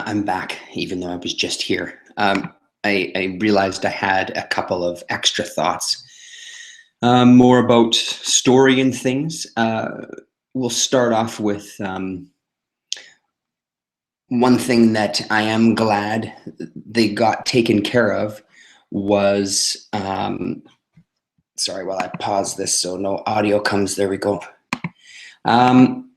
I'm back, even though I was just here. I realized I had a couple of extra thoughts, more about story and things. We'll start off with one thing that I am glad they got taken care of was, sorry, while I pause this so no audio comes, there we go. Um,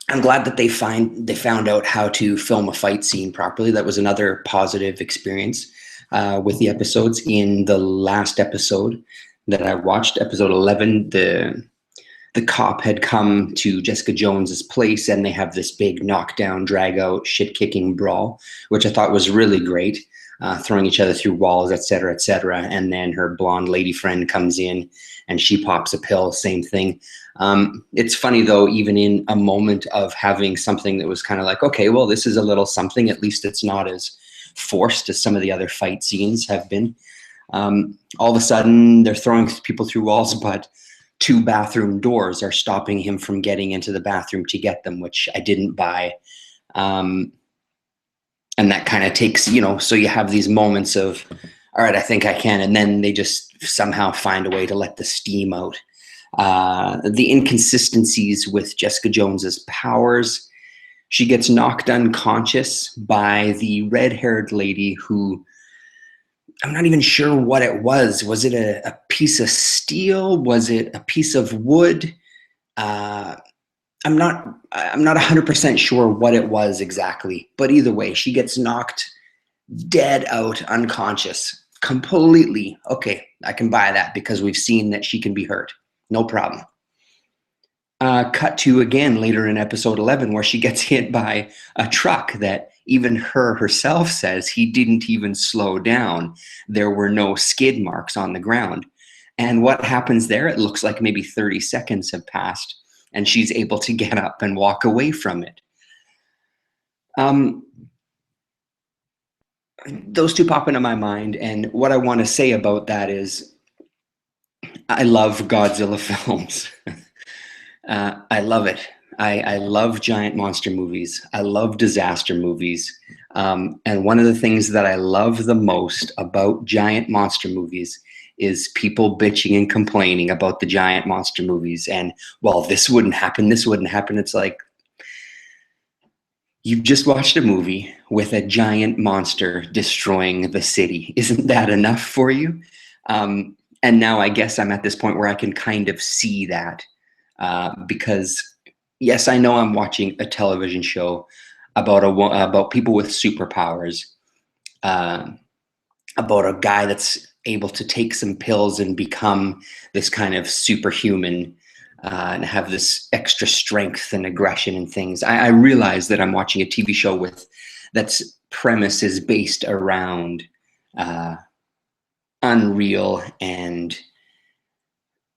I'm glad that they found out how to film a fight scene properly. That was another positive experience with the episodes. In the last episode that I watched, episode 11, the cop had come to Jessica Jones's place, and they have this big knockdown, drag out, shit kicking brawl, which I thought was really great. Throwing each other through walls, et cetera, et cetera. And then her blonde lady friend comes in and she pops a pill, same thing. It's funny though, even in a moment of having something that was kind of like, okay, well, this is a little something, at least it's not as forced as some of the other fight scenes have been. All of a sudden they're throwing people through walls, but two bathroom doors are stopping him from getting into the bathroom to get them, which I didn't buy. And that kind of takes, so you have these moments of, all right, I think I can. And then they just somehow find a way to let the steam out. The inconsistencies with Jessica Jones's powers. She gets knocked unconscious by the red-haired lady who, I'm not even sure what it was. Was it a piece of steel? Was it a piece of wood? I'm not 100% sure what it was exactly, but either way, she gets knocked dead out, unconscious, completely. Okay, I can buy that because we've seen that she can be hurt. No problem. Cut to again later in episode 11 where she gets hit by a truck that even herself says he didn't even slow down. There were no skid marks on the ground. And what happens there? It looks like maybe 30 seconds have passed and she's able to get up and walk away from it. Those two pop into my mind, and what I want to say about that is I love Godzilla films. I love it. I love giant monster movies. I love disaster movies. And one of the things that I love the most about giant monster movies is people bitching and complaining about the giant monster movies. And, well, this wouldn't happen. This wouldn't happen. It's like, you just watched a movie with a giant monster destroying the city. Isn't that enough for you? And now I guess I'm at this point where I can kind of see that. Because yes, I know I'm watching a television show about people with superpowers, about a guy that's able to take some pills and become this kind of superhuman, and have this extra strength and aggression and things. I realize that I'm watching a TV show with that's premise is based around unreal and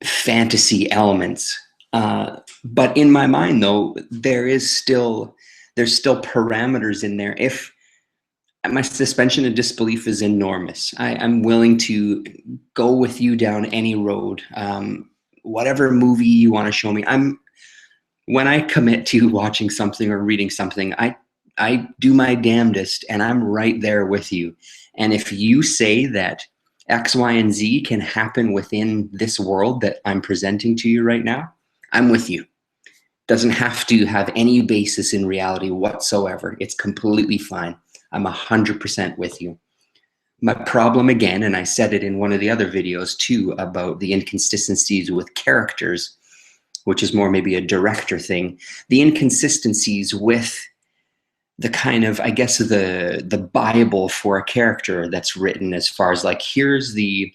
fantasy elements. But in my mind, though, there's still parameters in there. If my suspension of disbelief is enormous, I'm willing to go with you down any road. Whatever movie you want to show me, when I commit to watching something or reading something, I do my damnedest, and I'm right there with you. And if you say that X, Y, and Z can happen within this world that I'm presenting to you right now, I'm with you. Doesn't have to have any basis in reality whatsoever. It's completely fine. I'm 100% with you. My problem again, and I said it in one of the other videos too, about the inconsistencies with characters, which is more maybe a director thing, the inconsistencies with the kind of, I guess, the Bible for a character that's written, as far as like, here's the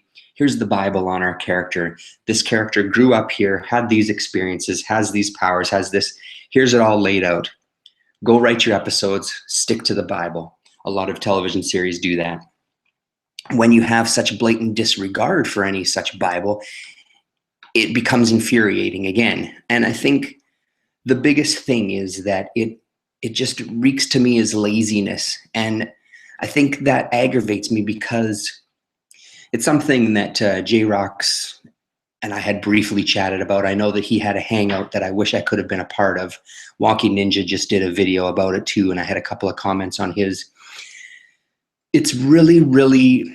Bible on our character. This character grew up here, had these experiences, has these powers, has this, here's it all laid out. Go write your episodes, stick to the Bible. A lot of television series do that. When you have such blatant disregard for any such Bible, it becomes infuriating again. And I think the biggest thing is that it just reeks to me as laziness. And I think that aggravates me because it's something that J-Rock's and I had briefly chatted about. I know that he had a hangout that I wish I could have been a part of. Wonky Ninja just did a video about it too, and I had a couple of comments on his. It's really, really,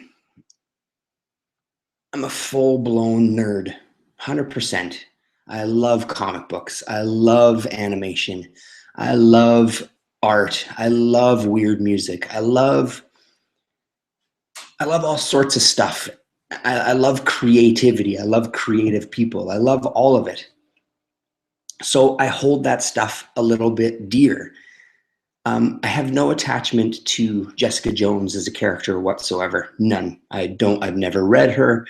I'm a full-blown nerd, 100%. I love comic books. I love animation. I love art. I love weird music. I love all sorts of stuff. I love creativity. I love creative people. I love all of it. So I hold that stuff a little bit dear. I have no attachment to Jessica Jones as a character whatsoever. None. I've never read her.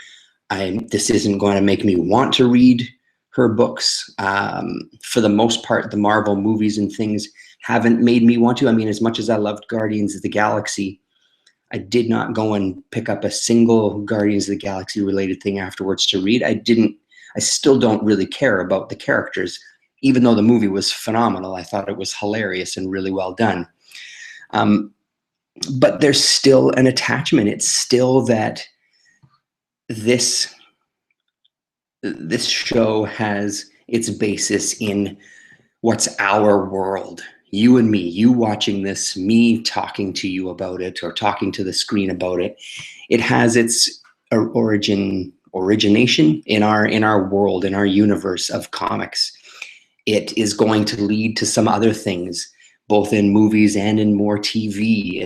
This isn't going to make me want to read her books. For the most part, the Marvel movies and things haven't made me want to. I mean, as much as I loved Guardians of the Galaxy, I did not go and pick up a single Guardians of the Galaxy related thing afterwards to read. I still don't really care about the characters, even though the movie was phenomenal. I thought it was hilarious and really well done. But there's still an attachment. It's still that this show has its basis in what's our world. You and me, you watching this, me talking to you about it or talking to the screen about it. It has its origination in our world, in our universe of comics. It is going to lead to some other things, both in movies and in more TV.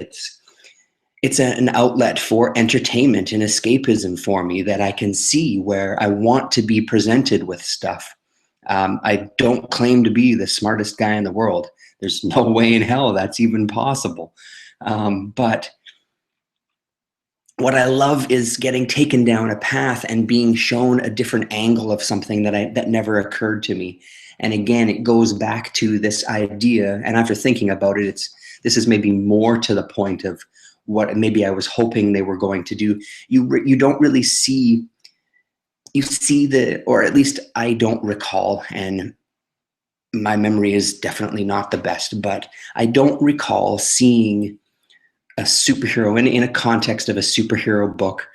It's an outlet for entertainment and escapism for me that I can see where I want to be presented with stuff. I don't claim to be the smartest guy in the world. There's no way in hell that's even possible. But what I love is getting taken down a path and being shown a different angle of something that never occurred to me. And again, it goes back to this idea, and after thinking about it, this is maybe more to the point of what maybe I was hoping they were going to do. You don't really see, or at least I don't recall, and my memory is definitely not the best, but I don't recall seeing a superhero in a context of a superhero book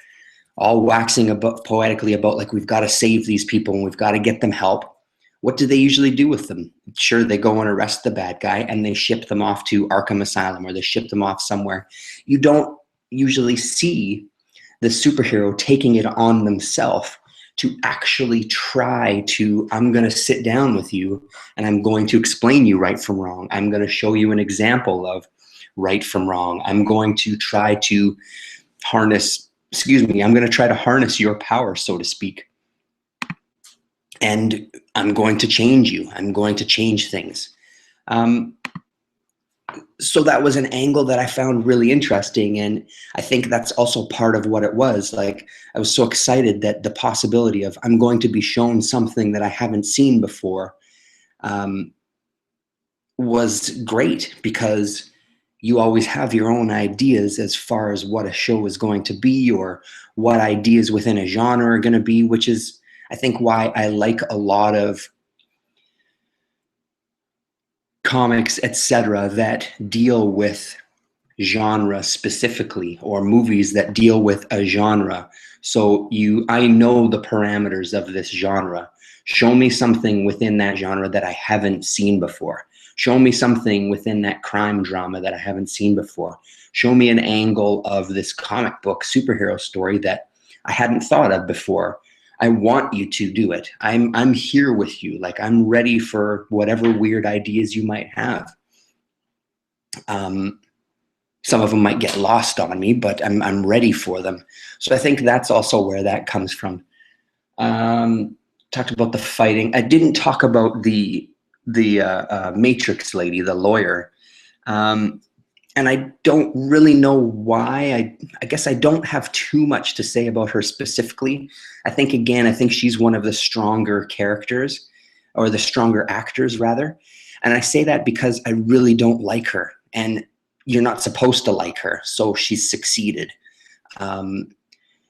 all waxing poetically about, like, we've got to save these people and we've got to get them help. What do they usually do with them? Sure, they go and arrest the bad guy and they ship them off to Arkham Asylum, or they ship them off somewhere. You don't usually see the superhero taking it on themselves to actually try to, I'm going to sit down with you and I'm going to explain you right from wrong. I'm going to show you an example of right from wrong. I'm going to try to harness your power, so to speak. And I'm going to change you. I'm going to change things. So that was an angle that I found really interesting. And I think that's also part of what it was. Like, I was so excited that the possibility of I'm going to be shown something that I haven't seen before was great, because you always have your own ideas as far as what a show is going to be or what ideas within a genre are going to be, which is, I think, why I like a lot of comics, etc., that deal with genre specifically, or movies that deal with a genre. So I know the parameters of this genre. Show me something within that genre that I haven't seen before. Show me something within that crime drama that I haven't seen before. Show me an angle of this comic book superhero story that I hadn't thought of before. I want you to do it. I'm here with you. Like, I'm ready for whatever weird ideas you might have. Some of them might get lost on me, but I'm ready for them. So I think that's also where that comes from. Talked about the fighting. I didn't talk about the Matrix lady, the lawyer. And I don't really know why. I guess I don't have too much to say about her specifically. I think she's one of the stronger characters, or the stronger actors, rather. And I say that because I really don't like her. And you're not supposed to like her, so she's succeeded.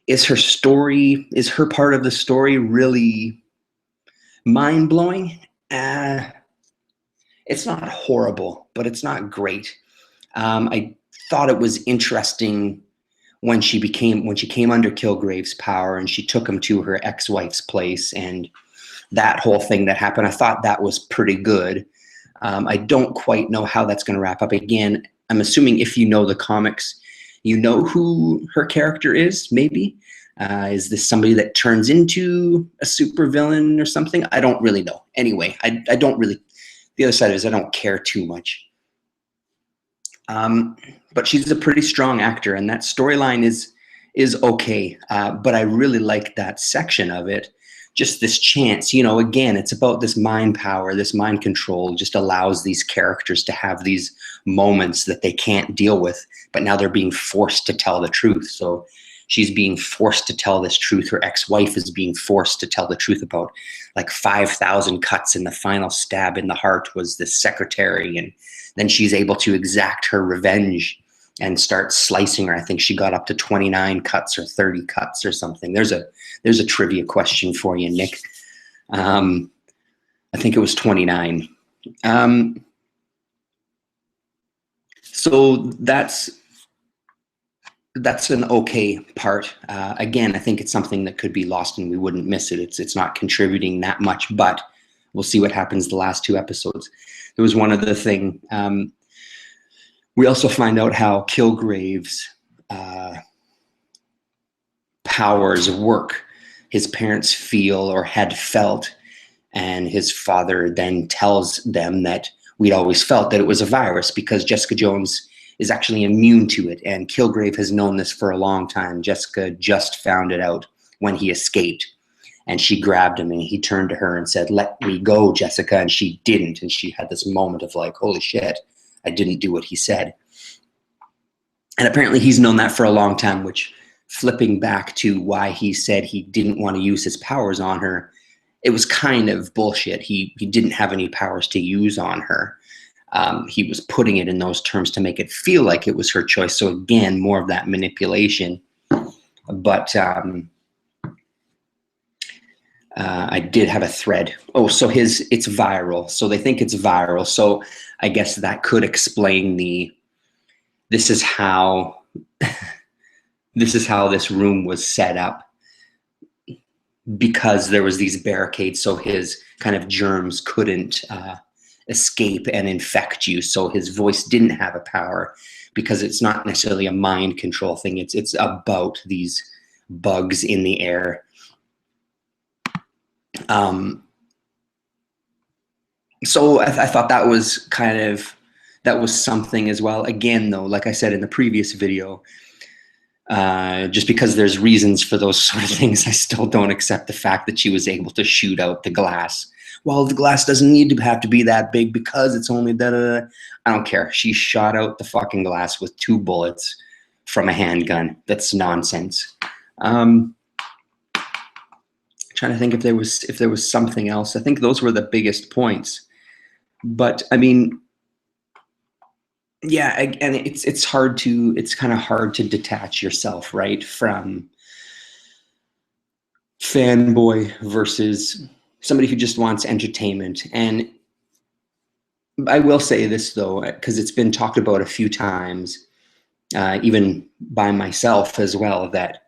Is her part of the story really mind-blowing? It's not horrible, but it's not great. I thought it was interesting when she came under Kilgrave's power and she took him to her ex-wife's place, and that whole thing that happened, I thought that was pretty good. I don't quite know how that's going to wrap up. Again, I'm assuming if you know the comics, you know who her character is, maybe. Is this somebody that turns into a supervillain or something? I don't really know. Anyway, I don't really, the other side is I don't care too much. But she's a pretty strong actor, and that storyline is okay. But I really like that section of it. Just this chance, you know, again, it's about this mind power, this mind control just allows these characters to have these moments that they can't deal with, but now they're being forced to tell the truth. So she's being forced to tell this truth. Her ex-wife is being forced to tell the truth about like 5,000 cuts, and the final stab in the heart was this secretary. And then she's able to exact her revenge and start slicing her. I think she got up to 29 cuts or 30 cuts or something. There's a trivia question for you, Nick. I think it was 29. So that's an okay part. Again, I think it's something that could be lost and we wouldn't miss it. It's not contributing that much, but we'll see what happens the last 2 episodes. There was one other thing. We also find out how Kilgrave's powers work. His parents feel or had felt, and his father then tells them that we'd always felt that it was a virus because Jessica Jones is actually immune to it, and Kilgrave has known this for a long time. Jessica just found it out when he escaped, and she grabbed him and he turned to her and said, "Let me go, Jessica," and she didn't, and she had this moment of like, holy shit, I didn't do what he said. And apparently he's known that for a long time, which, flipping back to why he said he didn't want to use his powers on her, it was kind of bullshit. He didn't have any powers to use on her. He was putting it in those terms to make it feel like it was her choice. So again, more of that manipulation. But I did have a thread. Oh, so it's viral. So they think it's viral. So I guess that could explain this is how this room was set up, because there was these barricades so his kind of germs couldn't escape and infect you. So his voice didn't have a power, because it's not necessarily a mind control thing. It's about these bugs in the air. So I thought that was something as well. Again, though, like I said in the previous video, just because there's reasons for those sort of things, I still don't accept the fact that she was able to shoot out the glass. Well, the glass doesn't need to have to be that big because it's only da-da-da. I don't care. She shot out the fucking glass with 2 bullets from a handgun. That's nonsense. Trying to think if there was something else. I think those were the biggest points. But I mean, yeah, and it's kind of hard to detach yourself, right, from fanboy versus somebody who just wants entertainment. And I will say this, though, because it's been talked about a few times, even by myself as well, that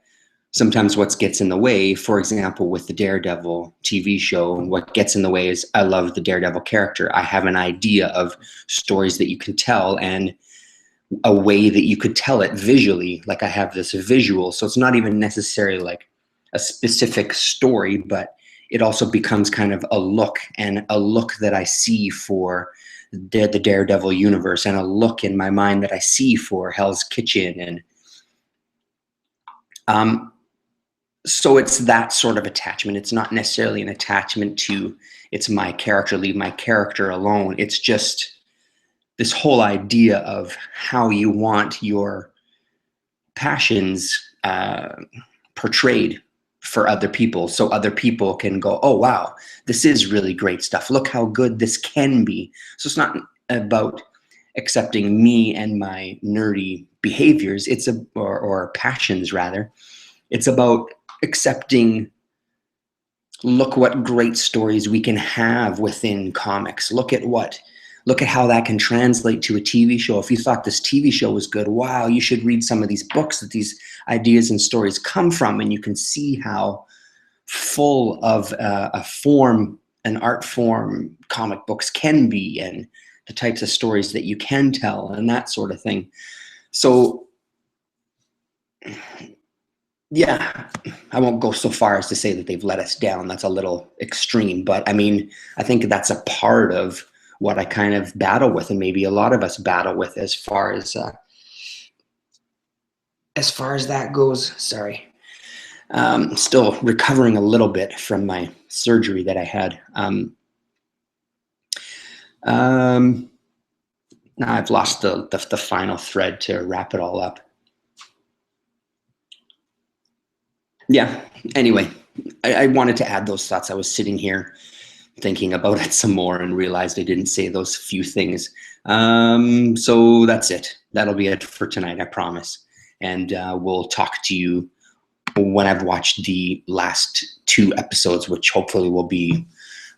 sometimes what gets in the way, for example, with the Daredevil TV show, what gets in the way is I love the Daredevil character. I have an idea of stories that you can tell and a way that you could tell it visually. Like I have this visual, so it's not even necessarily like a specific story, but it also becomes kind of a look, and a look that I see for the Daredevil universe, and a look in my mind that I see for Hell's Kitchen. And so it's that sort of attachment. It's not necessarily an attachment to it's my character, leave my character alone. It's just this whole idea of how you want your passions portrayed for other people, so other people can go, oh, wow, this is really great stuff. Look how good this can be. So it's not about accepting me and my nerdy behaviors, or passions rather. It's about accepting, look what great stories we can have within comics. Look at what look at how that can translate to a TV show. If you thought this TV show was good, wow, you should read some of these books that these ideas and stories come from, and you can see how full of a form, an art form, comic books can be, and the types of stories that you can tell, and that sort of thing. So, yeah, I won't go so far as to say that they've let us down. That's a little extreme, but I mean, I think that's a part of what I kind of battle with, and maybe a lot of us battle with as far as that goes. Sorry. Still recovering a little bit from my surgery that I had. Now I've lost the final thread to wrap it all up. Yeah, anyway, I wanted to add those thoughts. I was sitting here thinking about it some more and realized I didn't say those few things. So that's it. That'll be it for tonight, I promise. And we'll talk to you when I've watched the last 2 episodes, which hopefully will be,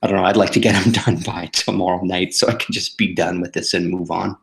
I don't know, I'd like to get them done by tomorrow night so I can just be done with this and move on.